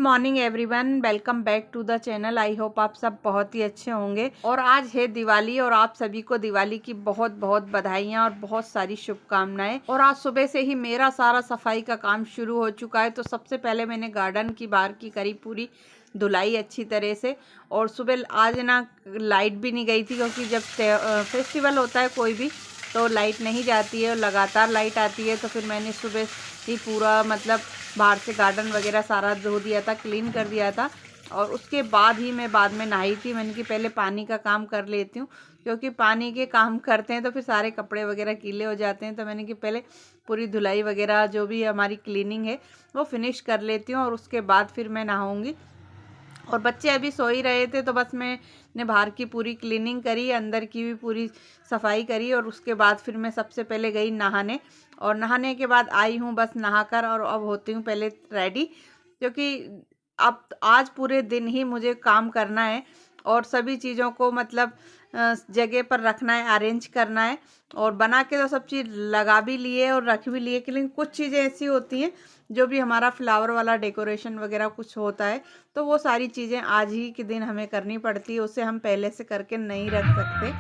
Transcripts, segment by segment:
Morning everyone, welcome back to the channel. I hope आप सब बहुत ही अच्छे होंगे। और आज है दिवाली और आप सभी को दिवाली की बहुत बहुत बधाइयाँ और बहुत सारी शुभकामनाएं। और आज सुबह से ही मेरा सारा सफाई का काम शुरू हो चुका है। तो सबसे पहले मैंने गार्डन की बाहर की करी पूरी धुलाई अच्छी तरह से। और सुबह आज ना लाइट भी नहीं गई थी, क्योंकि जब फेस्टिवल होता है कोई भी तो लाइट नहीं जाती है और लगातार लाइट आती है। तो फिर मैंने सुबह ही पूरा बाहर से गार्डन वगैरह सारा धो दिया था, क्लीन कर दिया था। और उसके बाद ही मैं बाद में नहाई थी। मैंने कि पहले पानी का काम कर लेती हूँ, क्योंकि पानी के काम करते हैं तो फिर सारे कपड़े वगैरह गीले हो जाते हैं। तो मैंने कि पहले पूरी धुलाई वगैरह जो भी हमारी क्लीनिंग है वो फिनिश कर लेती हूँ, और उसके बाद फिर मैं नहाऊँगी। और बच्चे अभी सो ही रहे थे, तो बस मैंने बाहर की पूरी क्लीनिंग करी, अंदर की भी पूरी सफाई करी। और उसके बाद फिर मैं सबसे पहले गई नहाने। और नहाने के बाद आई हूँ बस नहाकर, और अब होती हूँ पहले रेडी, क्योंकि अब आज पूरे दिन ही मुझे काम करना है और सभी चीज़ों को जगह पर रखना है, अरेंज करना है। और बना के तो सब चीज़ लगा भी लिए और रख भी लिए, लेकिन कुछ चीज़ें ऐसी होती हैं जो भी हमारा फ्लावर वाला डेकोरेशन वगैरह कुछ होता है, तो वो सारी चीज़ें आज ही के दिन हमें करनी पड़ती है, उसे हम पहले से करके नहीं रख सकते।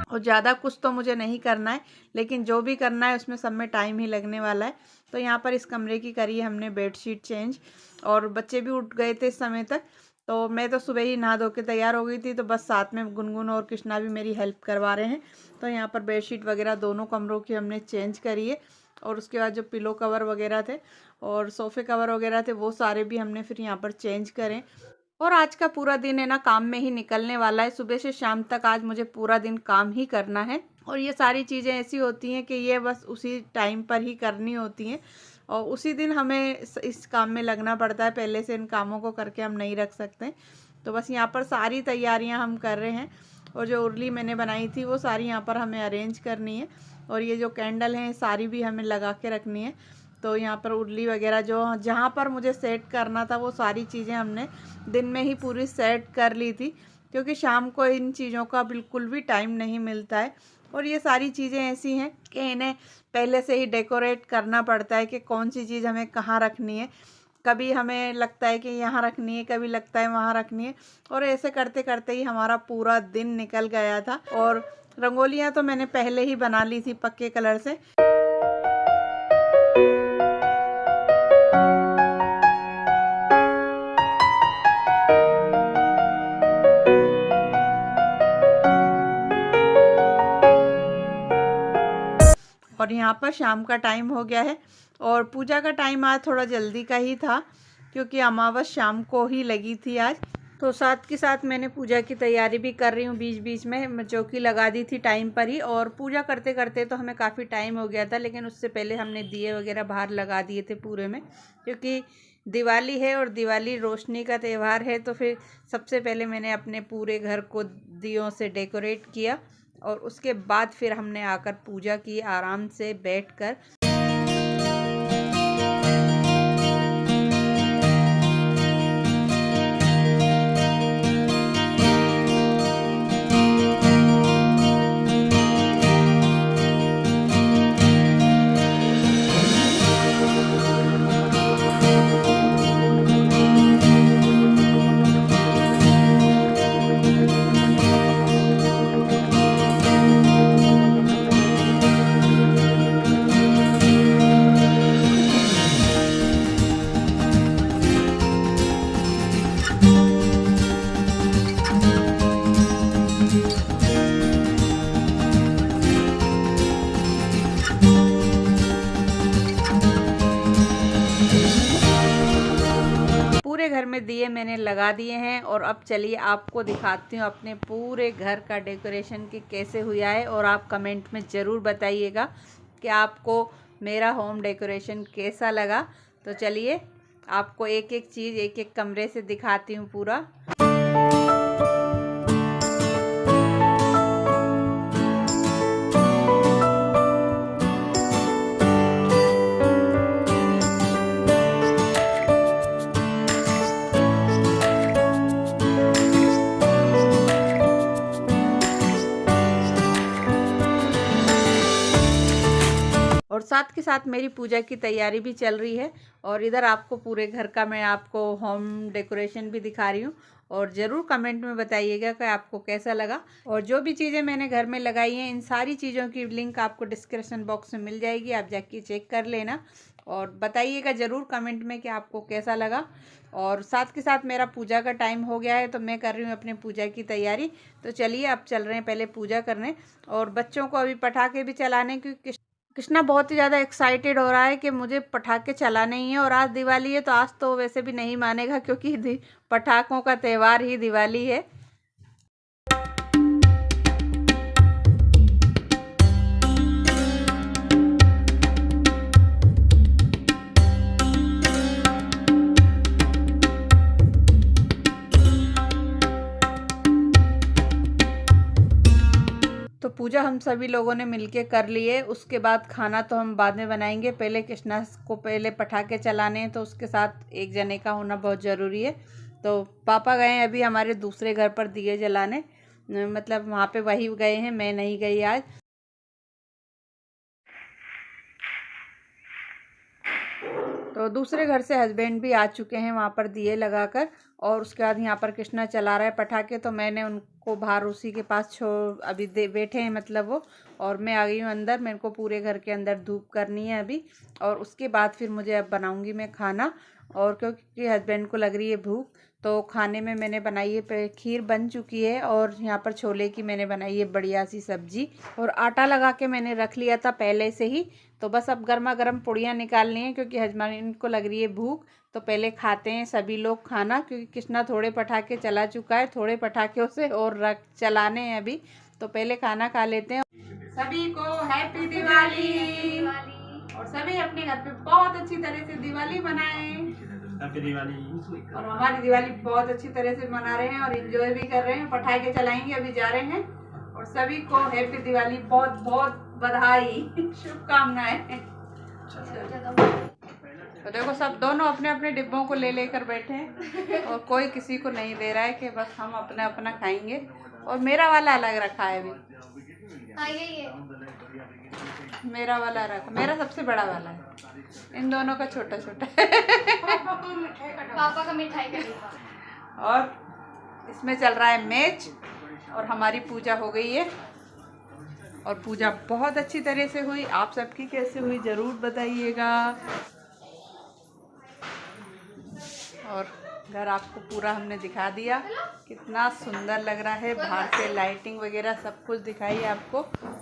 और ज़्यादा कुछ तो मुझे नहीं करना है, लेकिन जो भी करना है उसमें सब में टाइम ही लगने वाला है। तो यहाँ पर इस कमरे की करी है हमने बेडशीट चेंज, और बच्चे भी उठ गए थे इस समय तक। तो मैं तो सुबह ही नहा धो के तैयार हो गई थी, तो बस साथ में गुनगुन और कृष्णा भी मेरी हेल्प करवा रहे हैं। तो यहाँ पर बेडशीट वगैरह दोनों कमरों की हमने चेंज करी है। और उसके बाद जो पिलो कवर वगैरह थे और सोफ़े कवर वगैरह थे वो सारे भी हमने फिर यहाँ पर चेंज करें। और आज का पूरा दिन है ना काम में ही निकलने वाला है। सुबह से शाम तक आज मुझे पूरा दिन काम ही करना है। और ये सारी चीज़ें ऐसी होती हैं कि ये बस उसी टाइम पर ही करनी होती हैं, और उसी दिन हमें इस काम में लगना पड़ता है। पहले से इन कामों को करके हम नहीं रख सकते। तो बस यहाँ पर सारी तैयारियाँ हम कर रहे हैं। और जो उर्ली मैंने बनाई थी वो सारी यहाँ पर हमें अरेंज करनी है। और ये जो कैंडल हैं सारी भी हमें लगा के रखनी है। तो यहाँ पर उर्ली वगैरह जो जहाँ पर मुझे सेट करना था वो सारी चीज़ें हमने दिन में ही पूरी सेट कर ली थी, क्योंकि शाम को इन चीज़ों का बिल्कुल भी टाइम नहीं मिलता है। और ये सारी चीज़ें ऐसी हैं कि इन्हें पहले से ही डेकोरेट करना पड़ता है कि कौन सी चीज़ हमें कहाँ रखनी है। कभी हमें लगता है कि यहाँ रखनी है, कभी लगता है वहाँ रखनी है, और ऐसे करते करते ही हमारा पूरा दिन निकल गया था। और रंगोलियाँ तो मैंने पहले ही बना ली थी पक्के कलर से। और यहाँ पर शाम का टाइम हो गया है, और पूजा का टाइम आज थोड़ा जल्दी का ही था, क्योंकि अमावस शाम को ही लगी थी आज। तो साथ के साथ मैंने पूजा की तैयारी भी कर रही हूँ बीच बीच में, चौकी लगा दी थी टाइम पर ही। और पूजा करते करते तो हमें काफ़ी टाइम हो गया था, लेकिन उससे पहले हमने दिए वगैरह बाहर लगा दिए थे पूरे में, क्योंकि दिवाली है और दिवाली रोशनी का त्यौहार है। तो फिर सबसे पहले मैंने अपने पूरे घर को दियों से डेकोरेट किया, और उसके बाद फिर हमने आकर पूजा की आराम से बैठकर। पूरे घर में दिए मैंने लगा दिए हैं, और अब चलिए आपको दिखाती हूँ अपने पूरे घर का डेकोरेशन कि कैसे हुआ है। और आप कमेंट में ज़रूर बताइएगा कि आपको मेरा होम डेकोरेशन कैसा लगा। तो चलिए आपको एक एक चीज़ एक एक कमरे से दिखाती हूँ पूरा। और साथ के साथ मेरी पूजा की तैयारी भी चल रही है। और इधर आपको पूरे घर का मैं आपको होम डेकोरेशन भी दिखा रही हूँ। और ज़रूर कमेंट में बताइएगा कि आपको कैसा लगा। और जो भी चीज़ें मैंने घर में लगाई हैं, इन सारी चीज़ों की लिंक आपको डिस्क्रिप्शन बॉक्स में मिल जाएगी, आप जाके चेक कर लेना। और बताइएगा ज़रूर कमेंट में कि आपको कैसा लगा। और साथ के साथ मेरा पूजा का टाइम हो गया है, तो मैं कर रही हूँ अपने पूजा की तैयारी। तो चलिए अब चल रहे हैं पहले पूजा करने, और बच्चों को अभी पटाखे भी चलाने, क्योंकि कृष्णा बहुत ही ज़्यादा एक्साइटेड हो रहा है कि मुझे पटाखे चलाने ही है। और आज दिवाली है, तो आज तो वैसे भी नहीं मानेगा, क्योंकि पटाखों का त्यौहार ही दिवाली है। तो पूजा हम सभी लोगों ने मिलके कर लिए। उसके बाद खाना तो हम बाद में बनाएंगे, पहले कृष्णा को पहले पटाखे चलाने हैं, तो उसके साथ एक जने का होना बहुत ज़रूरी है। तो पापा गए हैं अभी हमारे दूसरे घर पर दिए जलाने, मतलब वहाँ पे वही गए हैं, मैं नहीं गई आज। तो दूसरे घर से हस्बैंड भी आ चुके हैं वहाँ पर दिए लगाकर। और उसके बाद यहाँ पर कृष्णा चला रहा है पटाखे, तो मैंने उनको बाहर उसी के पास छोड़ अभी बैठे हैं मतलब वो। और मैं आ गई हूँ अंदर, मेरे को पूरे घर के अंदर धूप करनी है अभी। और उसके बाद फिर मुझे अब बनाऊँगी मैं खाना। और क्योंकि हस्बैंड को लग रही है भूख, तो खाने में मैंने बनाई है खीर बन चुकी है। और यहाँ पर छोले की मैंने बनाई है बढ़िया सी सब्जी। और आटा लगा के मैंने रख लिया था पहले से ही। तो बस अब गर्मा गर्म पुड़ियाँ निकालनी है, क्योंकि हस्बैंड को लग रही है भूख। तो पहले खाते हैं सभी लोग खाना, क्योंकि कृष्णा थोड़े पटाखे चला चुका है, थोड़े पटाखों से और चलाने हैं अभी। तो पहले खाना खा लेते हैं। सभी को हैप्पी दिवाली। और सभी अपने घर पे बहुत अच्छी तरह से दिवाली मनाएं। हैप्पी दिवाली। और हमारी दिवाली बहुत अच्छी तरह से मना रहे हैं और एंजॉय भी कर रहे हैं, पटाखे चलाएंगे, अभी जा रहे हैं। और सभी को हैप्पी दिवाली, बहुत बहुत बधाई, शुभकामनाएं। तो देखो सब दोनों अपने अपने डिब्बों को ले लेकर बैठे हैं, और कोई किसी को नहीं दे रहा है कि बस हम अपना अपना खाएंगे। और मेरा वाला अलग रखा है अभी, मेरा वाला रखा, मेरा सबसे बड़ा वाला है, इन दोनों का छोटा छोटा पापा का मिठाई का डिब्बा। और इसमें चल रहा है मैच। और हमारी पूजा हो गई है, और पूजा बहुत अच्छी तरह से हुई। आप सबकी कैसे हुई ज़रूर बताइएगा। और घर आपको पूरा हमने दिखा दिया, कितना सुंदर लग रहा है। बाहर से लाइटिंग वगैरह सब कुछ दिखाई आपको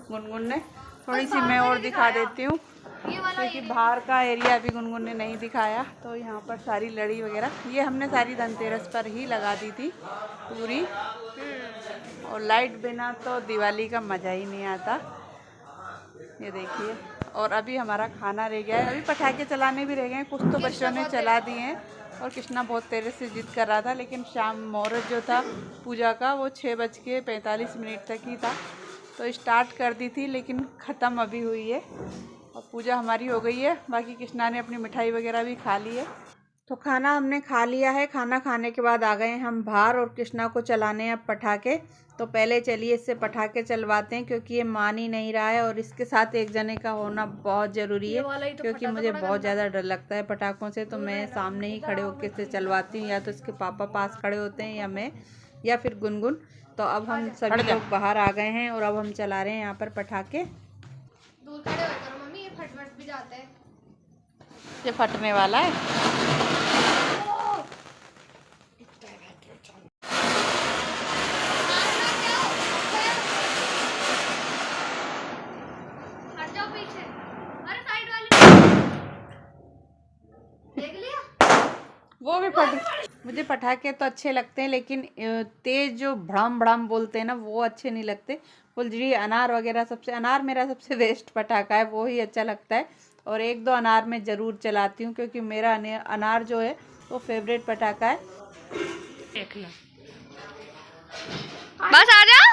गुनगुन ने। थोड़ी सी मैं और दिखा देती हूँ, क्योंकि बाहर का एरिया अभी गुनगुन ने नहीं दिखाया। तो यहाँ पर सारी लड़ी वगैरह ये हमने सारी धनतेरस पर ही लगा दी थी पूरी। और लाइट बिना तो दिवाली का मज़ा ही नहीं आता, ये देखिए। और अभी हमारा खाना रह गया है, अभी पटाखे चलाने भी रह गए हैं, कुछ तो बच्चों ने चला दिए हैं। और कृष्णा बहुत तेज़ से जिद कर रहा था, लेकिन शाम मुहूर्त जो था पूजा का वो 6:45 तक ही था। तो स्टार्ट कर दी थी, लेकिन ख़त्म अभी हुई है। और पूजा हमारी हो गई है, बाकी कृष्णा ने अपनी मिठाई वगैरह भी खा ली है। तो खाना हमने खा लिया है। खाना खाने के बाद आ गए हम बाहर, और कृष्णा को चलाने हैं पटाखे। तो पहले चलिए इससे पटाखे चलवाते हैं, क्योंकि ये मान ही नहीं रहा है। और इसके साथ एक जने का होना बहुत ज़रूरी है, क्योंकि मुझे बहुत ज़्यादा डर लगता है पटाखों से। तो मैं सामने ही खड़े होकर इससे चलवाती हूँ, या तो इसके पापा पास खड़े होते हैं, या मैं, या फिर गुनगुन। तो अब हम सभी लोग बाहर आ गए हैं, और अब हम चला रहे हैं यहाँ पर पटाखे। दूर खड़े हो करो मम्मी, ये फट भी जाते हैं। ये फटने वाला है। वो भी मुझे पटाखे तो अच्छे लगते हैं, लेकिन तेज जो भड़ाम भड़ाम बोलते हैं ना, वो अच्छे नहीं लगते। फुलझड़ी, अनार वगैरह, अनार मेरा सबसे बेस्ट पटाखा है, वो ही अच्छा लगता है। और एक दो अनार मैं ज़रूर चलाती हूँ, क्योंकि मेरा अनार जो है वो फेवरेट पटाखा है। देख लो, बस आ जा।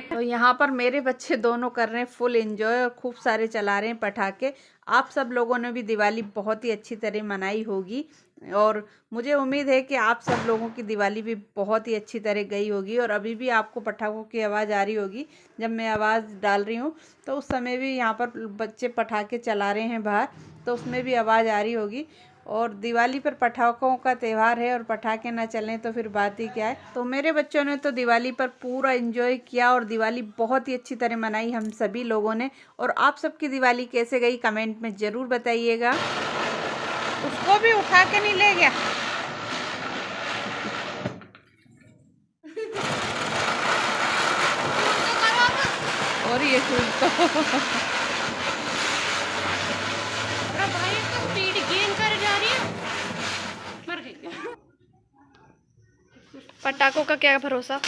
तो यहाँ पर मेरे बच्चे दोनों कर रहे हैं फुल एंजॉय, और खूब सारे चला रहे हैं पटाखे। आप सब लोगों ने भी दिवाली बहुत ही अच्छी तरह मनाई होगी। और मुझे उम्मीद है कि आप सब लोगों की दिवाली भी बहुत ही अच्छी तरह गई होगी। और अभी भी आपको पटाखों की आवाज़ आ रही होगी, जब मैं आवाज़ डाल रही हूँ तो उस समय भी यहाँ पर बच्चे पटाखे चला रहे हैं बाहर, तो उसमें भी आवाज़ आ रही होगी। और दिवाली पर पटाखों का त्यौहार है और पटाखे ना चलें तो फिर बात ही क्या है। तो मेरे बच्चों ने तो दिवाली पर पूरा एंजॉय किया और दिवाली बहुत ही अच्छी तरह मनाई हम सभी लोगों ने। और आप सबकी दिवाली कैसे गई कमेंट में ज़रूर बताइएगा। उसको भी उठा के नहीं ले गया। और ये भाई इसका स्पीड गेन कर जा रही है, मर गई। पटाखों का क्या भरोसा।